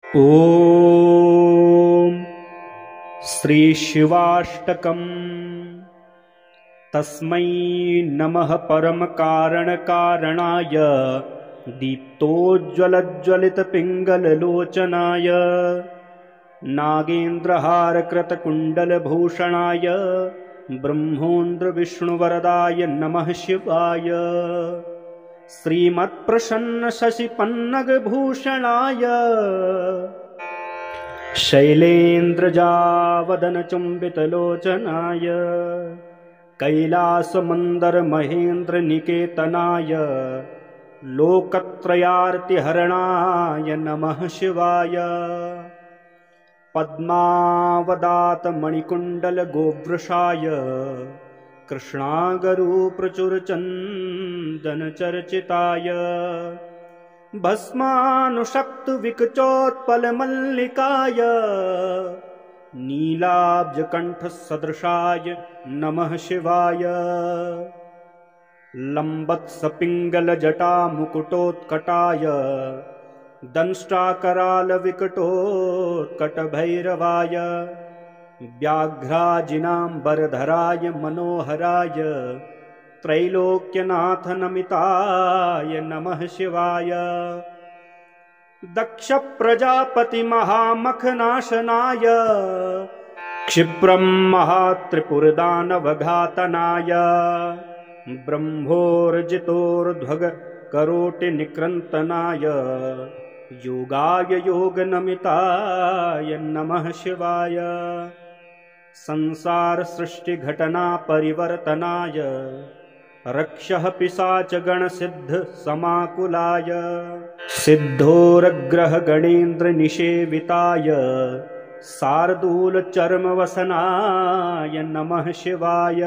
ॐ श्री शिवाष्टकम्। तस्मै नमः परमकारणकारणाय दीप्तोज्ज्वलज्ज्वलितपिङ्गललोचनाय नागेन्द्रहारकृतकुण्डलभूषणाय ब्रह्मोन्द्रविष्णुवरदाय नमः शिवाय। श्रीमत्प्रसन्नशशिपन्नगभूषणाय शैलेन्द्रजावदनचुम्बितलोचनाय कैलासमन्दरमहेन्द्रनिकेतनाय लोकत्रयार्तिहरणाय नमः शिवाय। पद्मावदातमणिकुण्डलगोवृषाय कृष्णागरुप्रचुरचन्दनचर्चिताय भस्मानुशक्तविकचोत्पलमल्लिकाय नीलाब्जकण्ठसदृशाय नमः शिवाय। लम्बत्सपिङ्गलजटामुकुटोत्कटाय दंष्ट्राकरालविकटोत्कटभैरवाय व्याघ्राजिनाम्बरधराय मनोहराय त्रैलोक्यनाथनमिताय नमः शिवाय। दक्षप्रजापतिमहामखनाशनाय क्षिप्रं महात्रिपुरदानवघातनाय ब्रह्मोर्जितोर्ध्वगकरोटिनिकृन्तनाय योगाय योगनमिताय नमः शिवाय। संसारसृष्टिघटनापरिवर्तनाय रक्षः पिशाचगणसिद्धसमाकुलाय सिद्धोरग्रहगणेन्द्रनिषेविताय शार्दूलचर्मवसनाय नमः शिवाय।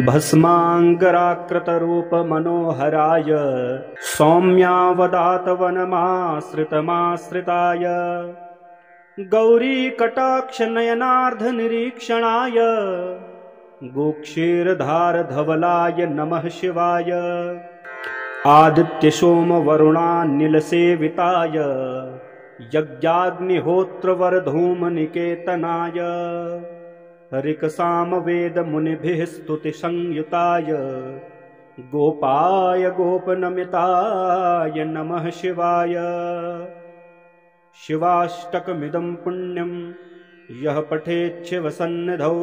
भस्माङ्गराकृतरूपमनोहराय सौम्यावदातवनमाश्रितमाश्रिताय गौरीकटाक्षनयनार्धनिरीक्षणाय गोक्षीरधारधवलाय नमः शिवाय। आदित्यसोमवरुणानिलसेविताय यज्ञाग्निहोत्रवरधूमनिकेतनाय ऋक्सामवेदमुनिभिः स्तुतिसंयुताय गोपाय गोपनमिताय नमः शिवाय। शिवाष्टकमिदं पुण्यं यः पठेत् शिवसन्निधौ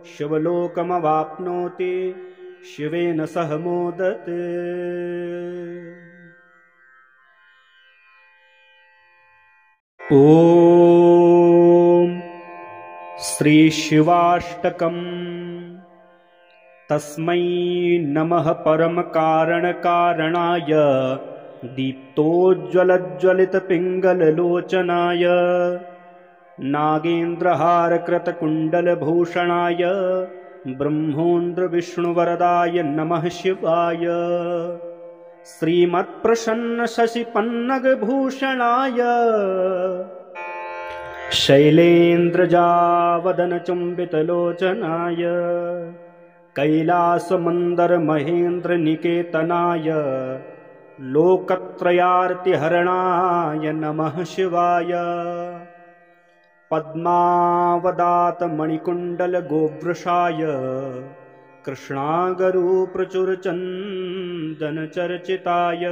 शिवलोकमवाप्नोति शिवेन सह मोदते। ॐ श्री शिवाष्टकम्। तस्मै नमः परमकारणकारणाय दीप्तोज्ज्वलज्ज्वलितपिङ्गललोचनाय नागेन्द्रहारकृतकुण्डलभूषणाय ब्रह्मोन्द्रविष्णुवरदाय नमः शिवाय। श्रीमत्प्रसन्नशशिपन्नगभूषणाय शैलेन्द्रजावदनचुम्बितलोचनाय कैलासमन्दरमहेन्द्रनिकेतनाय लोकत्रयार्तिहरणाय नमः शिवाय। पद्मावदातमणिकुण्डलगोवृषाय कृष्णागरुप्रचुरचन्दनचर्चिताय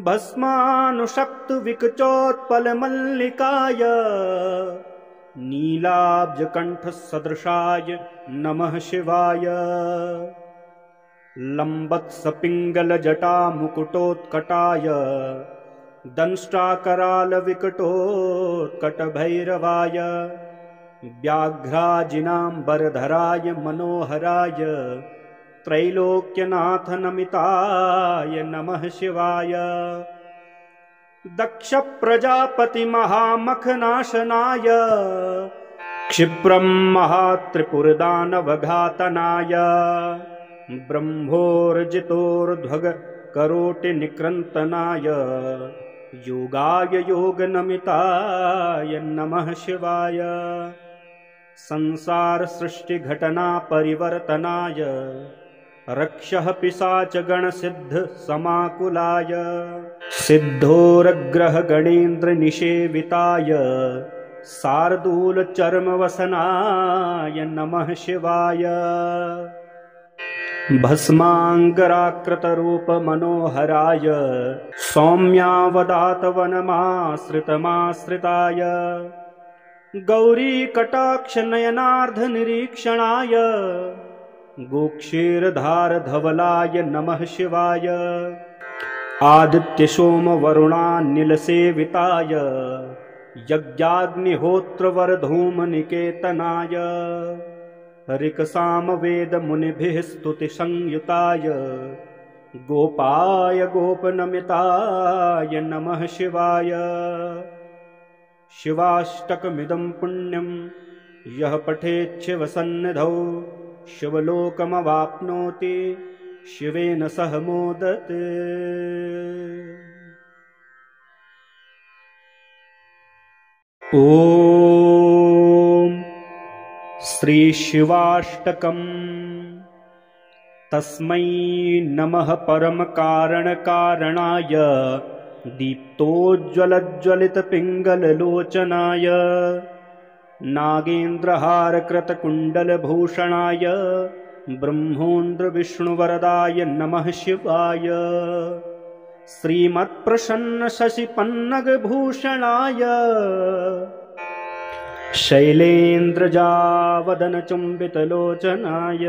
भस्मानुशक्तविकचोत्पलमल्लिकाय नीलाब्जकण्ठसदृशाय नमः शिवाय। लम्बत्सपिङ्गलजटामुकुटोत्कटाय दंष्ट्राकरालविकटोत्कटभैरवाय व्याघ्राजिनाम्बरधराय मनोहराय त्रैलोक्यनाथनमिताय नमः शिवाय। दक्षप्रजापतिमहामखनाशनाय क्षिप्रं महात्रिपुरदानवघातनाय ब्रह्मोर्जितोर्ध्वगकरोटिनिकृन्तनाय योगाय योगनमिताय नमः शिवाय। संसारसृष्टिघटनापरिवर्तनाय रक्षः पिशाचगणसिद्धसमाकुलाय सिद्धोरग्रहगणेन्द्रनिषेविताय शार्दूलचर्मवसनाय नमः शिवाय। भस्माङ्गराकृतरूपमनोहराय सौम्यावदातवनमाश्रितमाश्रिताय गौरीकटाक्षनयनार्धनिरीक्षणाय गोक्षीरधारधवलाय नमः शिवाय। आदित्यसोमवरुणानिलसेविताय यज्ञाग्निहोत्रवरधूमनिकेतनाय ऋक्सामवेदमुनिभिः स्तुतिसंयुताय गोपाय गोपनमिताय नमः शिवाय। शिवाष्टकमिदं पुण्यं यः पठेच्छिवसन्निधौ शिवलोकमवाप्नोति शिवेन सह मोदते। ॐ श्री शिवाष्टकम्। तस्मै नमः परमकारणकारणाय दीप्तोज्ज्वलज्वलितपिङ्गललोचनाय नागेन्द्रहारकृतकुण्डलभूषणाय ब्रह्मोन्द्रविष्णुवरदाय नमः शिवाय। श्रीमत्प्रसन्नशशिपन्नगभूषणाय शैलेन्द्रजावदनचुम्बितलोचनाय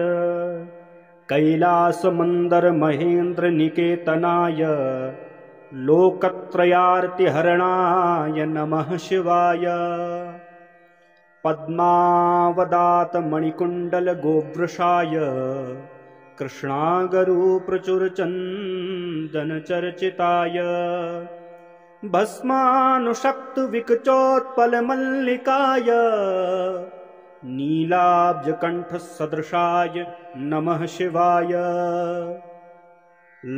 कैलासमन्दरमहेन्द्रनिकेतनाय लोकत्रयार्तिहरणाय नमः शिवाय। पद्मावदातमणिकुण्डलगोवृषाय कृष्णागरुप्रचुरचन्दनचर्चिताय भस्मानुशक्तविकचोत्पलमल्लिकाय नीलाब्जकण्ठसदृशाय नमः शिवाय।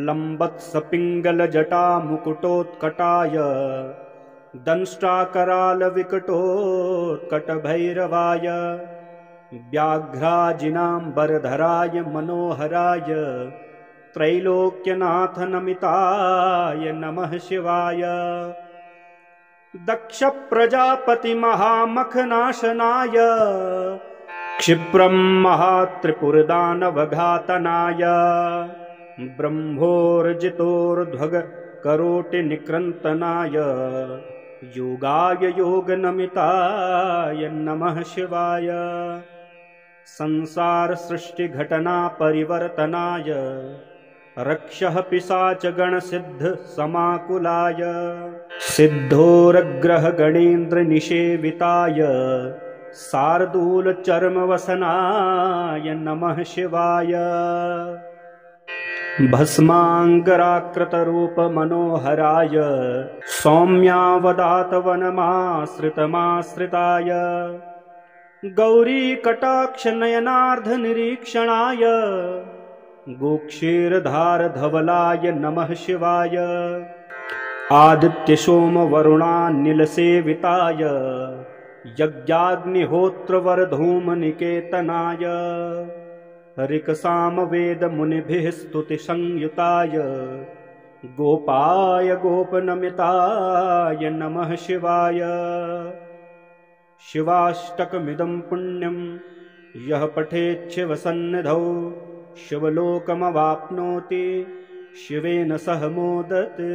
लम्बत्सपिङ्गलजटामुकुटोत्कटाय दंष्ट्राकरालविकटोत्कटभैरवाय व्याघ्राजिनाम्बरधराय मनोहराय त्रैलोक्यनाथनमिताय नमः शिवाय। दक्षप्रजापतिमहामखनाशनाय क्षिप्रं महात्रिपुरदानवघातनाय ब्रह्मोर्जितोर्ध्वगकरोटिनिकृन्तनाय योगाय योगनमिताय नमः शिवाय। संसारसृष्टिघटनापरिवर्तनाय रक्षः पिशाचगणसिद्धसमाकुलाय सिद्धोरग्रहगणेन्द्रनिषेविताय शार्दूलचर्मवसनाय नमः शिवाय। भस्माङ्गराकृतरूपमनोहराय सौम्यावदातवनमाश्रितमाश्रिताय गौरीकटाक्षनयनार्धनिरीक्षणाय गोक्षीरधारधवलाय नमः शिवाय। आदित्यसोमवरुणानिलसेविताय यज्ञाग्निहोत्रवरधूमनिकेतनाय ऋक्सामवेदमुनिभिः स्तुतिसंयुताय गोपाय गोपनमिताय नमः शिवाय। शिवाष्टकमिदं पुण्यं यः पठेच्छिवसन्निधौ शिवलोकमवाप्नोति शिवेन सह मोदते।